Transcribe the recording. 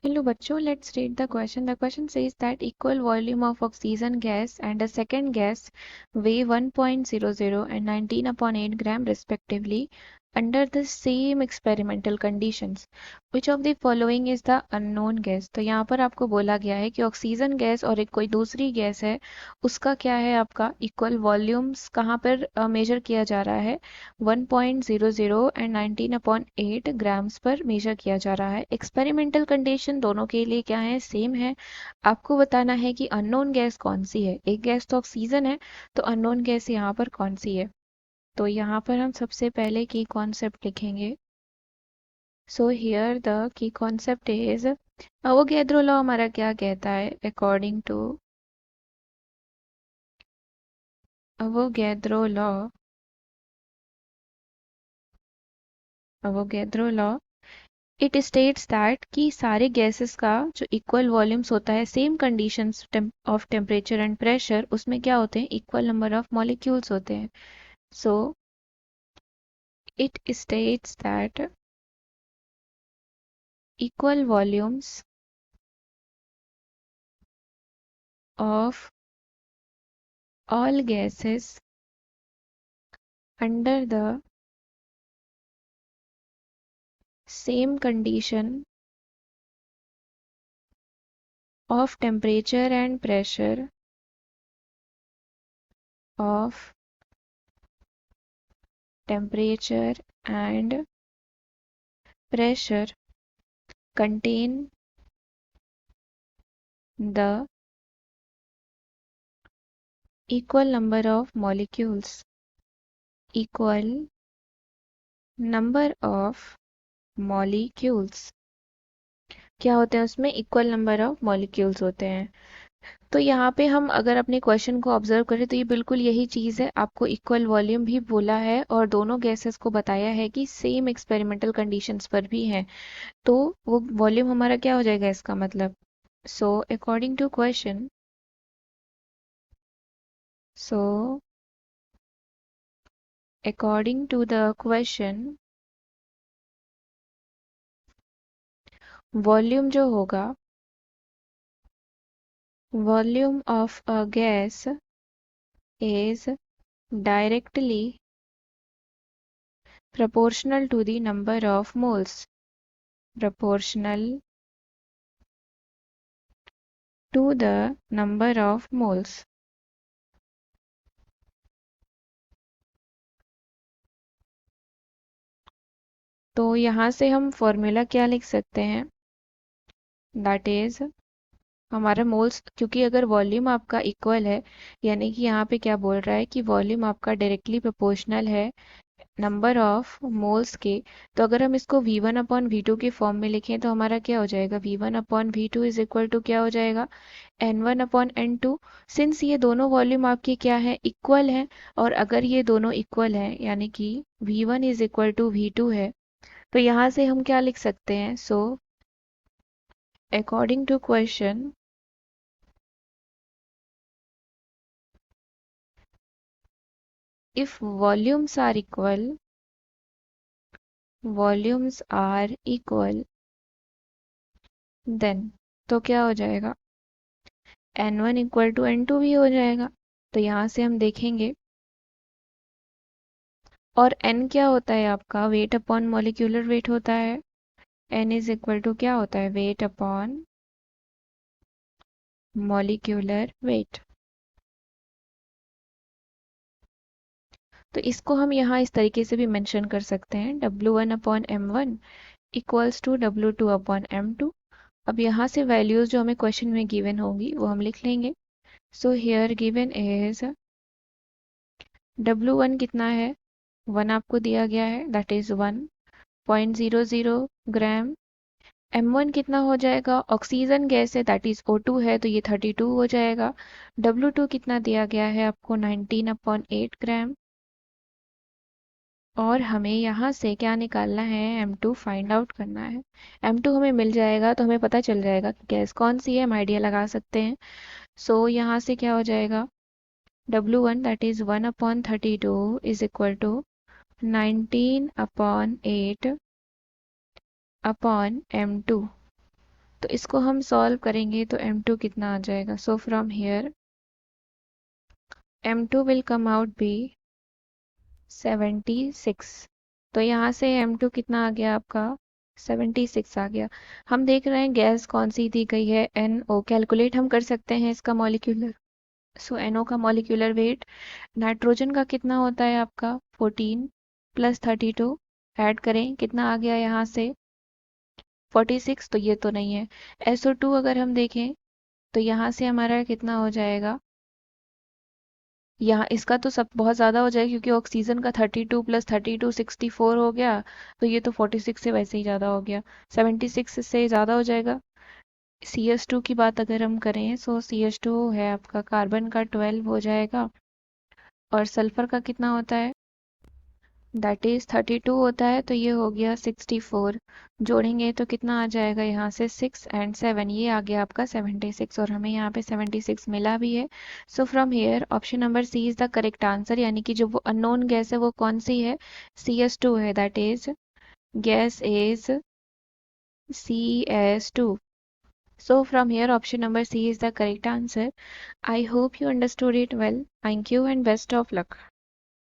Hello बच्चों, let's read the question. The question says that equal volume of oxygen gas and a second gas weigh 1.00 and 19/8 gram respectively under the same experimental conditions. Which of the following is the unknown gas? तो यहाँ पर आपको बोला गया है कि oxygen gas और एक कोई दूसरी गैस है, उसका क्या है आपका इक्वल वॉल्यूम्स कहाँ पर मेजर किया जा रहा है 1.00 एंड 19/8 ग्राम्स पर मेजर किया जा रहा है। एक्सपेरिमेंटल कंडीशन दोनों के लिए क्या है, सेम है। आपको बताना है कि अननोन गैस कौन सी है। एक गैस तो ऑक्सीजन है, तो अननोन गैस यहाँ पर कौन सी है। तो यहाँ पर हम सबसे पहले की कॉन्सेप्ट लिखेंगे। So here the key concept is Avogadro law हमारा क्या कहता है, according to Avogadro law, Avogadro law it states that कि सारे गैसेस का जो इक्वल वॉल्यूम्स होता है same conditions of temperature and pressure, उसमें क्या होते हैं, इक्वल नंबर ऑफ मॉलिक्यूल्स होते हैं। So it states that equal volumes of all gases under the same condition of temperature and pressure of temperature and pressure contain the equal number of molecules, equal number of molecules क्या होते हैं, उसमें equal number of molecules होते हैं। तो यहाँ पे हम अगर अपने क्वेश्चन को ऑब्जर्व करें तो ये बिल्कुल यही चीज़ है। आपको इक्वल वॉल्यूम भी बोला है और दोनों गैसेस को बताया है कि सेम एक्सपेरिमेंटल कंडीशंस पर भी हैं। तो वो वॉल्यूम हमारा क्या हो जाएगा इसका मतलब। So according to question, so according to the question, volume जो होगा, volume of a gas is directly proportional to the number of moles, proportional to the number of moles। तो यहाँ से हम फॉर्मूला क्या लिख सकते हैं, दैट इज हमारा मोल्स, क्योंकि अगर वॉल्यूम आपका इक्वल है, यानी कि यहाँ पे क्या बोल रहा है कि वॉल्यूम आपका डायरेक्टली प्रोपोर्शनल है नंबर ऑफ मोल्स के। तो अगर हम इसको V1/V2 के फॉर्म में लिखें तो हमारा क्या हो जाएगा, V1/V2 इज इक्वल टू क्या हो जाएगा, N1/N2। सिंस ये दोनों वॉल्यूम आपके क्या है, इक्वल हैं, और अगर ये दोनों इक्वल हैं यानी कि V1 is equal to V2 है, तो यहाँ से हम क्या लिख सकते हैं। So according to question, if volumes are equal then तो क्या हो जाएगा, N1 इक्वल टू N2 भी हो जाएगा। तो यहाँ से हम देखेंगे, और N क्या होता है आपका, वेट अपॉन मॉलिक्यूलर वेट होता है। N इज इक्वल टू क्या होता है, वेट अपॉन मॉलिक्यूलर वेट। तो इसको हम यहाँ इस तरीके से भी मेंशन कर सकते हैं, W1/M1 इक्वल्स टू W2/M2। अब यहाँ से वैल्यूज जो हमें क्वेश्चन में गिवन होंगी वो हम लिख लेंगे। So here given is W1 कितना है, 1 आपको दिया गया है, दैट इज 1.00 ग्राम। M1 कितना हो जाएगा, ऑक्सीजन गैस है, दैट इज O2 है, तो ये 32 हो जाएगा। W2 कितना दिया गया है आपको, 19/8 ग्राम। और हमें यहाँ से क्या निकालना है, M2 फाइंड आउट करना है। M2 हमें मिल जाएगा तो हमें पता चल जाएगा कि गैस कौन सी है, हम आइडिया लगा सकते हैं। सो यहाँ से क्या हो जाएगा, W1 that is 1/32 is equal to 19/8 upon M2। तो इसको हम सॉल्व करेंगे तो M2 कितना आ जाएगा? So from here M2 will come out be 76। तो यहाँ से M2 कितना आ गया आपका? 76 आ गया। हम देख रहे हैं गैस कौन सी दी गई है? NO। कैलकुलेट हम कर सकते हैं इसका मॉलिक्यूलर। सो NO का मॉलिक्यूलर वेट नाइट्रोजन का कितना होता है आपका? 14 प्लस 32 ऐड करें, कितना आ गया यहाँ से? 46। तो ये तो नहीं है। SO2 अगर हम देखें तो यहाँ से हमारा कितना हो जाएगा? यहाँ इसका तो सब बहुत ज़्यादा हो जाएगा क्योंकि ऑक्सीजन का 32 प्लस 32 64 हो गया। तो ये तो 46 से वैसे ही ज़्यादा हो गया, 76 से ज़्यादा हो जाएगा। CH2 की बात अगर हम करें सो CH2 है आपका, कार्बन का 12 हो जाएगा और सल्फर का कितना होता है? दैट इज 32 होता है, तो ये हो गया 64। जोड़ेंगे तो कितना आ जाएगा यहाँ से? 6 एंड 7, ये आ गया आपका 76 और हमें यहाँ पे 76 मिला भी है। So from here option number C is the correct answer, यानी कि जो वो अननोन गैस है वो कौन सी है? CH2 है, that is gas is CS2। So from here option number C is the correct answer. I hope you understood it well. Thank you and best of luck.